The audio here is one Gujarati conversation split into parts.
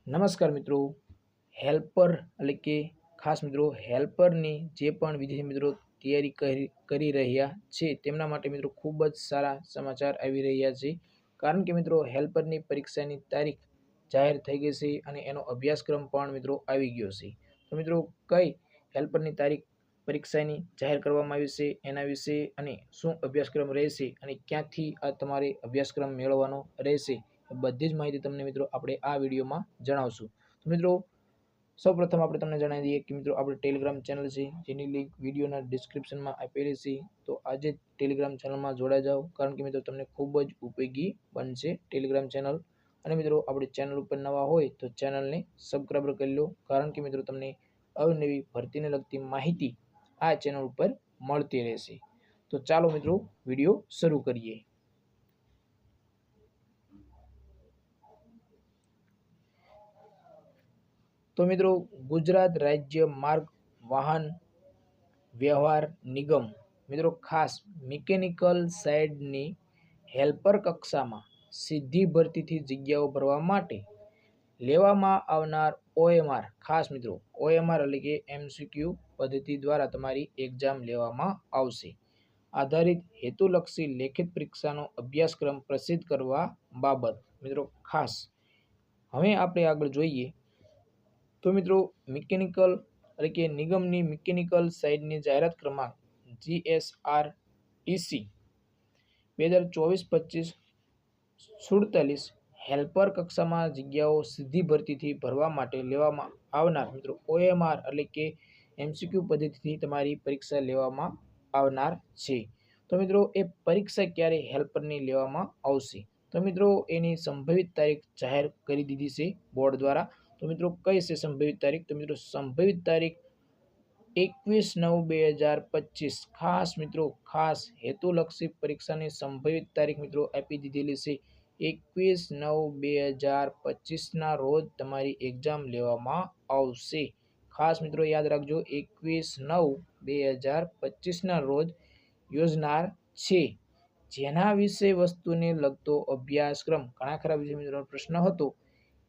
નમસ્કાર મિત્રો, હેલ્પર એટલે કે ખાસ મિત્રો હેલ્પરની જે પણ વિદ્યાર્થી મિત્રો તૈયારી કરી રહ્યા છે તેમના માટે મિત્રો ખૂબ જ સારા સમાચાર આવી રહ્યા છે. કારણ કે મિત્રો હેલ્પરની પરીક્ષાની તારીખ જાહેર થઈ ગઈ છે અને એનો અભ્યાસક્રમ પણ મિત્રો આવી ગયો છે. તો મિત્રો કઈ હેલ્પરની તારીખ પરીક્ષાની જાહેર કરવામાં આવી છે એના વિશે અને શું અભ્યાસક્રમ રહેશે અને ક્યાંથી આ તમારે અભ્યાસક્રમ મેળવવાનો રહેશે બધી જ માહિતી તમને મિત્રો આપણે આ વિડીયોમાં જણાવશું. તો મિત્રો સૌપ્રથમ આપણે તમને જણાવી દઈએ કે મિત્રો આપણે ટેલિગ્રામ ચેનલ છે જેની લિંક વિડીયોના ડિસ્ક્રિપ્શનમાં આપેલી છે. તો આજે ટેલિગ્રામ ચેનલમાં જોડાઈ જાઓ, કારણ કે મિત્રો તમને ખૂબ જ ઉપયોગી બનશે ટેલિગ્રામ ચેનલ. અને મિત્રો આપણે ચેનલ ઉપર નવા હોય તો ચેનલને સબસ્ક્રાઈબર કરી લો, કારણ કે મિત્રો તમને અવનવી ભરતીને લગતી માહિતી આ ચેનલ ઉપર મળતી રહેશે. તો ચાલો મિત્રો વિડીયો શરૂ કરીએ. તો મિત્રો ગુજરાત રાજ્ય માર્ગ વાહન વ્યવહાર નિગમ મિત્રો ખાસ મિકેનિકલ સાઇડની હેલ્પર કક્ષામાં સીધી ભરતીથી જગ્યાઓ ભરવા માટે લેવામાં આવનાર OMR, ખાસ મિત્રો OMR એટલે કે MCQ પદ્ધતિ દ્વારા તમારી એક્ઝામ લેવામાં આવશે. આધારિત હેતુલક્ષી લેખિત પરીક્ષાનો અભ્યાસક્રમ પ્રસિદ્ધ કરવા બાબત મિત્રો ખાસ. હવે આપણે આગળ જોઈએ તો મિત્રો મિકેનિકલ એટલે કે નિગમની મિકેનિકલ સાઇડની જાહેરાત ક્રમાંક GSRTC 2024-25 હેલ્પર કક્ષામાં જગ્યાઓ સીધી ભરતીથી ભરવા માટે લેવામાં આવનાર મિત્રો OMR એટલે કે MCQ પદ્ધતિથી તમારી પરીક્ષા લેવામાં આવનાર છે. તો મિત્રો એ પરીક્ષા ક્યારે હેલ્પરની લેવામાં આવશે? તો મિત્રો એની સંભવિત તારીખ જાહેર કરી દીધી છે બોર્ડ દ્વારા. તો મિત્રો કઈ છે સંભવિત તારીખ? તો મિત્રો સંભવિત તારીખ 21/9/2025. ખાસ મિત્રો ખાસ હેતુલક્ષી પરીક્ષાની સંભવિત તારીખ મિત્રો આપી દીધેલી છે. 21/9/2025 રોજ તમારી એક્ઝામ લેવામાં આવશે. ખાસ મિત્રો યાદ રાખજો, 21/9/2025 રોજ યોજનાર છે. જેના વિષય વસ્તુને લગતો અભ્યાસક્રમ ઘણા ખરા મિત્રો પ્રશ્ન હતો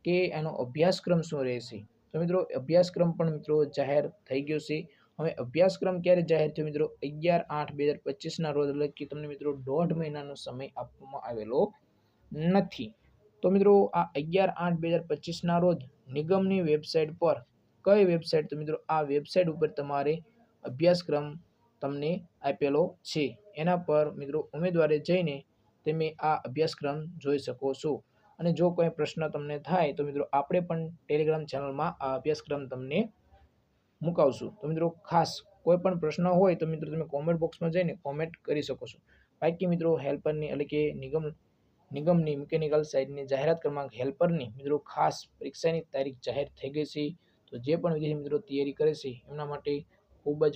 કે એનો અભ્યાસક્રમ શું રહેશે. તો મિત્રો અભ્યાસક્રમ પણ મિત્રો જાહેર થઈ ગયો છે. હવે અભ્યાસક્રમ ક્યારે જાહેર થયો મિત્રો? 11/8/2025 રોજ, એટલે કે તમને મિત્રો 1.5 મહિનાનો સમય આપવામાં આવેલો નથી. તો મિત્રો આ 11/8/2025 રોજ નિગમની વેબસાઇટ પર, કઈ વેબસાઇટ? તો મિત્રો આ વેબસાઇટ ઉપર તમારે અભ્યાસક્રમ તમને આપેલો છે. એના પર મિત્રો ઉમેદવારે જઈને તમે આ અભ્યાસક્રમ જોઈ શકો છો. અને જો કોઈ પ્રશ્ન તમને થાય તો મિત્રો આપણે પણ ટેલિગ્રામ ચેનલમાં આ અભ્યાસક્રમ તમને મુકાવશું. તો મિત્રો ખાસ કોઈ પણ પ્રશ્ન હોય તો મિત્રો તમે કોમેન્ટ બોક્સમાં જઈને કોમેન્ટ કરી શકો છો. બાકી મિત્રો હેલ્પરની એટલે કે નિગમની મિકેનિકલ સાઇડની જાહેરાત ક્રમાંક હેલ્પરની મિત્રો ખાસ પરીક્ષાની તારીખ જાહેર થઈ ગઈ છે. તો જે પણ વિદ્યાર્થી મિત્રો તૈયારી કરે છે એમના માટે ખૂબ જ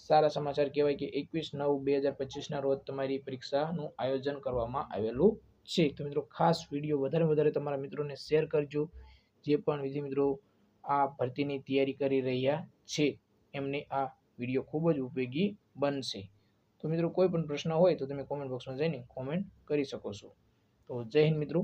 સારા સમાચાર કહેવાય કે 21/9/2025 રોજ તમારી પરીક્ષાનું આયોજન કરવામાં આવેલું છે. તો મિત્રો ખાસ વિડીયો વધારે તમારા મિત્રોને શેર કરજો. જે પણ વિદ્યાર્થી મિત્રો આ ભરતીની તૈયારી કરી રહ્યા છે એમને આ વિડીયો ખૂબ જ ઉપયોગી બનશે. તો મિત્રો કોઈ પણ પ્રશ્ન હોય તો તમે કોમેન્ટ બોક્સમાં જઈને કોમેન્ટ કરી શકો છો. તો જય હિન્દ મિત્રો.